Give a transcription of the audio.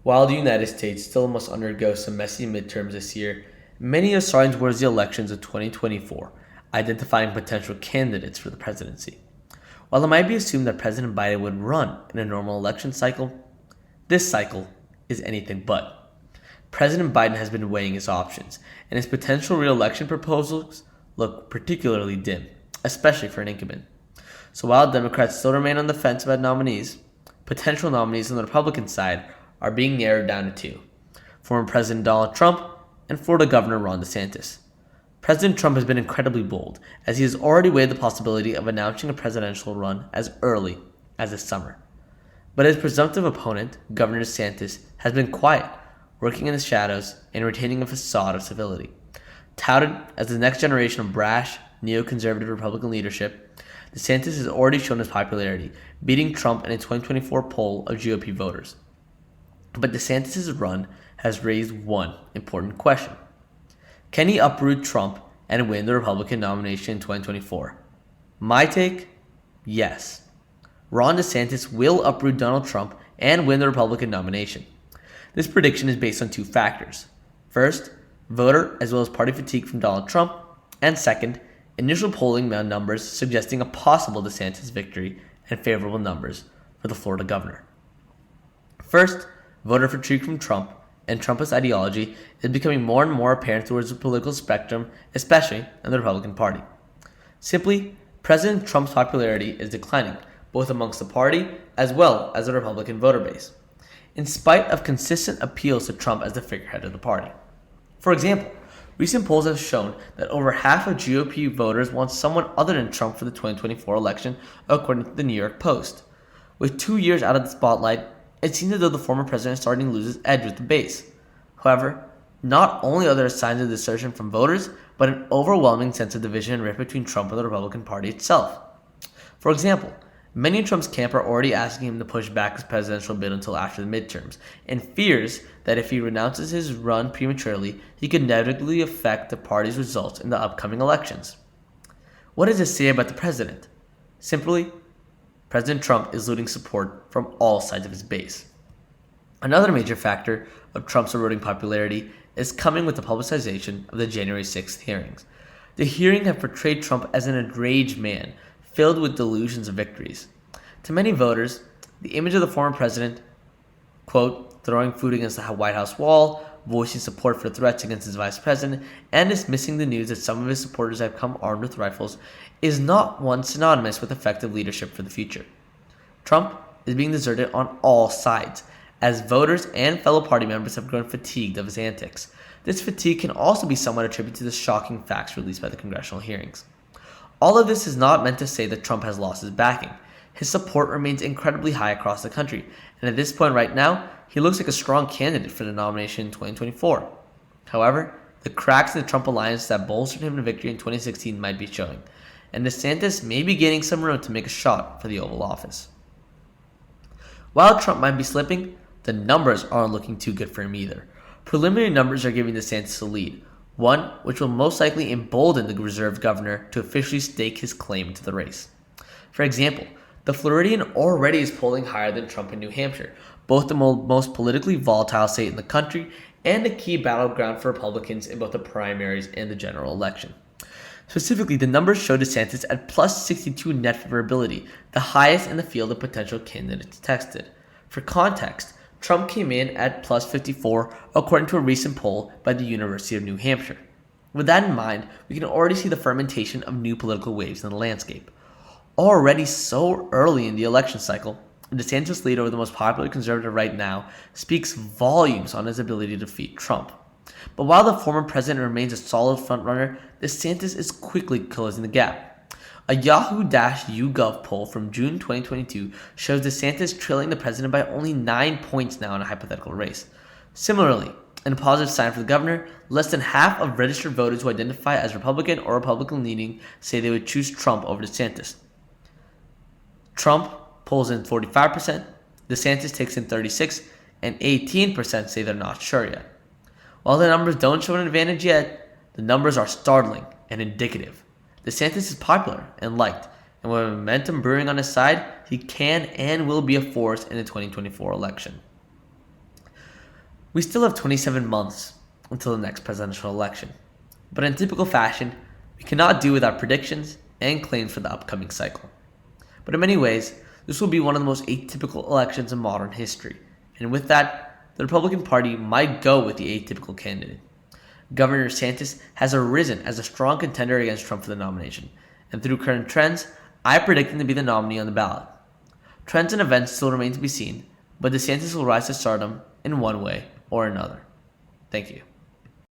While the United States still must undergo some messy midterms this year, many are starting towards the elections of 2024, identifying potential candidates for the presidency. While it might be assumed that President Biden would run in a normal election cycle, this cycle is anything but. President Biden has been weighing his options, and his potential re-election proposals look particularly dim, especially for an incumbent. So while Democrats still remain on the fence about nominees, potential nominees on the Republican side are being narrowed down to two: former President Donald Trump and Florida Governor Ron DeSantis. President Trump has been incredibly bold, as he has already weighed the possibility of announcing a presidential run as early as this summer. But his presumptive opponent, Governor DeSantis, has been quiet, working in the shadows and retaining a facade of civility. Touted as the next generation of brash, neoconservative Republican leadership, DeSantis has already shown his popularity, beating Trump in a 2024 poll of GOP voters. But DeSantis' run has raised one important question. Can he uproot Trump and win the Republican nomination in 2024? My take? Yes. Ron DeSantis will uproot Donald Trump and win the Republican nomination. This prediction is based on two factors. First, voter as well as party fatigue from Donald Trump, and second, initial polling numbers suggesting a possible DeSantis victory and favorable numbers for the Florida governor. First, voter fatigue from Trump and Trumpist ideology is becoming more and more apparent towards the political spectrum, especially in the Republican Party. Simply, President Trump's popularity is declining, both amongst the party as well as the Republican voter base, in spite of consistent appeals to Trump as the figurehead of the party. For example, recent polls have shown that over half of GOP voters want someone other than Trump for the 2024 election, according to the New York Post. With 2 years out of the spotlight, it seems as though the former president is starting to lose his edge with the base. However, not only are there signs of desertion from voters, but an overwhelming sense of division and rift between Trump and the Republican Party itself. For example, many in Trump's camp are already asking him to push back his presidential bid until after the midterms, and fears that if he renounces his run prematurely, he could negatively affect the party's results in the upcoming elections. What does this say about the president? Simply, President Trump is losing support from all sides of his base. Another major factor of Trump's eroding popularity is coming with the publicization of the January 6th hearings. The hearings have portrayed Trump as an enraged man, filled with delusions of victories. To many voters, the image of the former president, quote, throwing food against the White House wall, voicing support for threats against his vice president, and dismissing the news that some of his supporters have come armed with rifles, is not one synonymous with effective leadership for the future. Trump is being deserted on all sides, as voters and fellow party members have grown fatigued of his antics. This fatigue can also be somewhat attributed to the shocking facts released by the congressional hearings. All of this is not meant to say that Trump has lost his backing. His support remains incredibly high across the country, and at this point right now, he looks like a strong candidate for the nomination in 2024. However, the cracks in the Trump alliance that bolstered him to victory in 2016 might be showing, and DeSantis may be gaining some room to make a shot for the Oval Office. While Trump might be slipping, the numbers aren't looking too good for him either. Preliminary numbers are giving DeSantis a lead, one which will most likely embolden the reserve governor to officially stake his claim to the race. For example, the Floridian already is polling higher than Trump in New Hampshire, both the most politically volatile state in the country and a key battleground for Republicans in both the primaries and the general election. Specifically, the numbers show DeSantis at plus 62 net favorability, the highest in the field of potential candidates tested. For context, Trump came in at plus 54 according to a recent poll by the University of New Hampshire. With that in mind, we can already see the fermentation of new political waves in the landscape. Already so early in the election cycle, DeSantis' lead over the most popular conservative right now speaks volumes on his ability to defeat Trump. But while the former president remains a solid frontrunner, DeSantis is quickly closing the gap. A Yahoo!-YouGov poll from June 2022 shows DeSantis trailing the president by only 9 points now in a hypothetical race. Similarly, in a positive sign for the governor, less than half of registered voters who identify as Republican or Republican-leaning say they would choose Trump over DeSantis. Trump polls in 45%, DeSantis takes in 36%, and 18% say they're not sure yet. While the numbers don't show an advantage yet, the numbers are startling and indicative. DeSantis is popular and liked, and with momentum brewing on his side, he can and will be a force in the 2024 election. We still have 27 months until the next presidential election, but in typical fashion, we cannot do without predictions and claims for the upcoming cycle. But in many ways, this will be one of the most atypical elections in modern history, and with that, the Republican Party might go with the atypical candidate. Governor DeSantis has arisen as a strong contender against Trump for the nomination, and through current trends, I predict him to be the nominee on the ballot. Trends and events still remain to be seen, but DeSantis will rise to stardom in one way or another. Thank you.